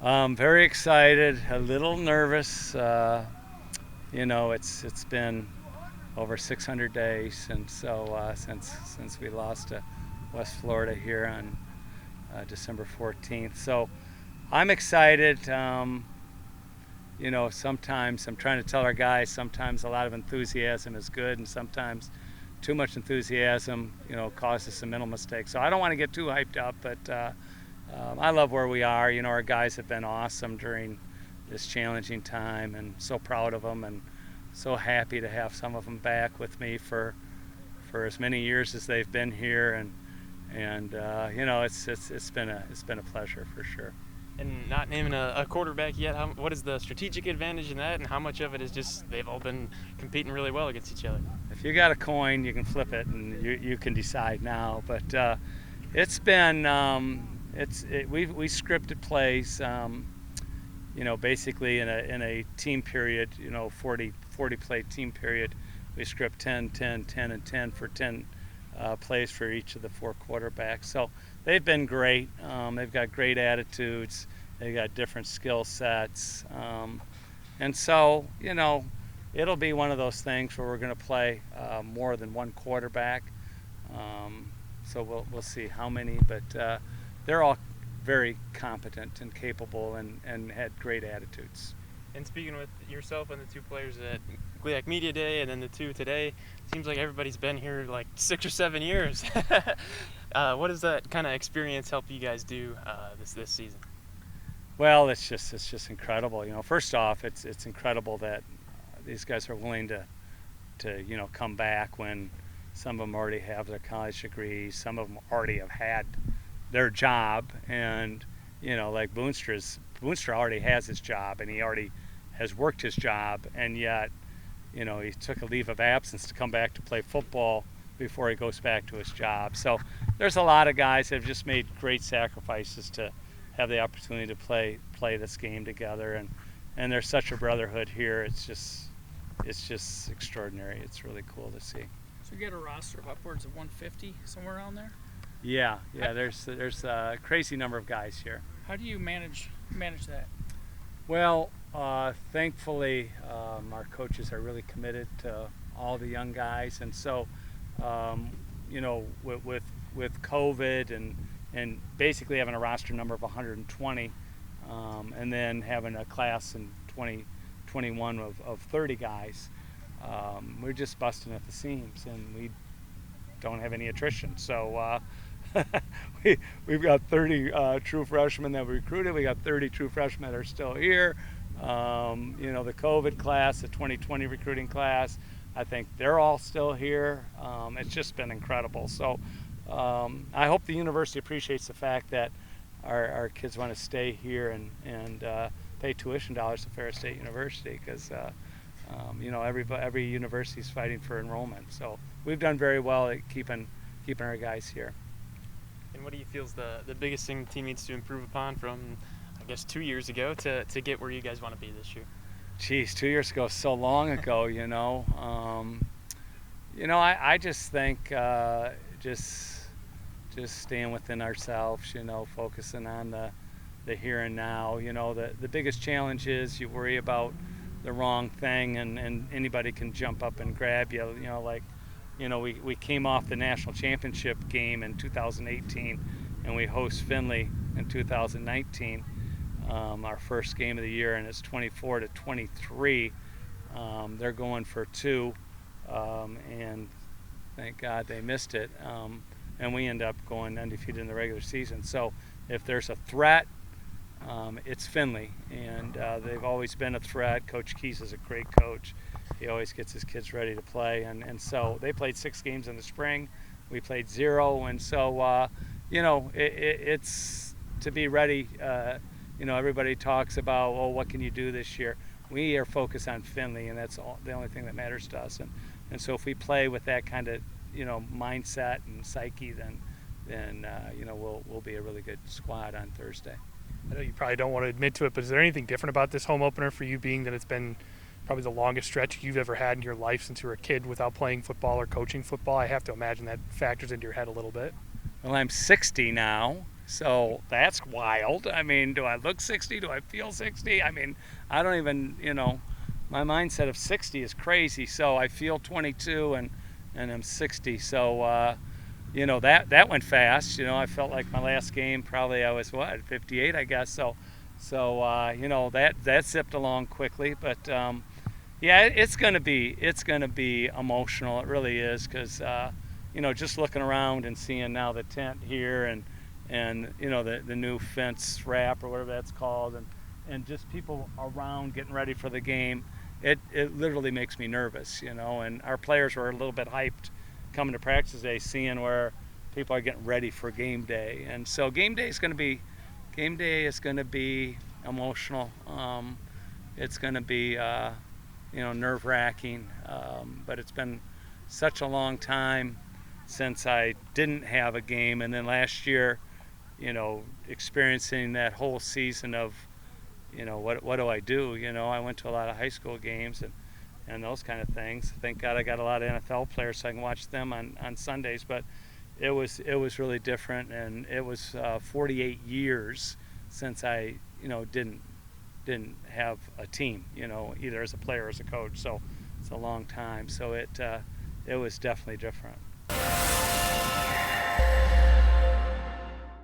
Very excited, a little nervous. It's been over 600 days, and so since we lost to West Florida here on December 14th. So I'm excited. Sometimes I'm trying to tell our guys. Sometimes a lot of enthusiasm is good, and sometimes too much enthusiasm, causes some mental mistakes. So I don't want to get too hyped up, but I love where we are. Our guys have been awesome during this challenging time, and so proud of them, and so happy to have some of them back with me for as many years as they've been here, and it's been a pleasure for sure. And not naming a quarterback yet, what is the strategic advantage in that, and how much of it is just they've all been competing really well against each other? If you got a coin, you can flip it, and you can decide now. But it's been we scripted plays, basically in a team period, 40 play team period. We script 10, 10, 10, and 10 for 10 plays for each of the four quarterbacks. So they've been great. They've got great attitudes. They've got different skill sets. And so, it'll be one of those things where we're going to play more than one quarterback. So we'll see how many, but they're all very competent and capable and had great attitudes. And speaking with yourself and the two players at GLIAC Media Day and then the two today, seems like everybody's been here like 6 or 7 years. What does that kind of experience help you guys do this season? Well, it's just incredible. First off, it's incredible that these guys are willing to come back when some of them already have their college degrees, some of them already have had their job, and like Boonstra already has his job, and he already has worked his job, and yet he took a leave of absence to come back to play football before he goes back to his job. So there's a lot of guys that have just made great sacrifices to have the opportunity to play this game together, and there's such a brotherhood here. It's just extraordinary. It's really cool to see. So you get a roster of upwards of 150, somewhere around there. Yeah. There's a crazy number of guys here. How do you manage that? Well, thankfully, our coaches are really committed to all the young guys, and so with COVID and basically having a roster number of 120, and then having a class in 2021 of 30 guys, we're just busting at the seams, and we don't have any attrition. So we've got 30 true freshmen that we recruited. We got 30 true freshmen that are still here. The COVID class, the 2020 recruiting class, I think they're all still here. It's just been incredible. So I hope the university appreciates the fact that our kids want to stay here and pay tuition dollars to Ferris State University, because every university is fighting for enrollment. So we've done very well at keeping our guys here. And what do you feel is the biggest thing the team needs to improve upon from, I guess, 2 years ago to get where you guys want to be this year? Geez, 2 years ago, so long ago, I just think just staying within ourselves, focusing on the here and now. The biggest challenge is you worry about the wrong thing, and anybody can jump up and grab you. We came off the national championship game in 2018, and we host Findlay in 2019, our first game of the year, and it's 24-23. They're going for 2, and thank God they missed it, and we end up going undefeated in the regular season. So if there's a threat, it's Findlay, and they've always been a threat. Coach Keys is a great coach. He always gets his kids ready to play, and so they played 6 games in the spring. We played 0, and so it's to be ready. Everybody talks about, what can you do this year? We are focused on Findlay, and that's the only thing that matters to us. And so if we play with that kind of mindset and psyche, then we'll be a really good squad on Thursday. I know you probably don't want to admit to it, but is there anything different about this home opener for you, being that it's been probably the longest stretch you've ever had in your life since you were a kid without playing football or coaching football? I have to imagine that factors into your head a little bit. Well, I'm 60 now, So that's wild. I mean, do I look 60? Do I feel 60? I mean, I don't even, my mindset of 60 is crazy. So I feel 22 and I'm 60. So, that went fast. I felt like my last game probably I was 58, I guess. So that zipped along quickly. But yeah, it's gonna be emotional. It really is because just looking around and seeing now the tent here and the new fence wrap or whatever that's called and just people around getting ready for the game. It literally makes me nervous. And our players were a little bit hyped coming to practice today, seeing where people are getting ready for game day. And so game day is going to be emotional. It's going to be nerve-wracking, but it's been such a long time since I didn't have a game, and then last year, experiencing that whole season of, what do I do? I went to a lot of high school games and those kind of things. Thank God I got a lot of NFL players so I can watch them on Sundays, but it was really different, and it was 48 years since I didn't have a team, either as a player or as a coach. So it's a long time. So it was definitely different.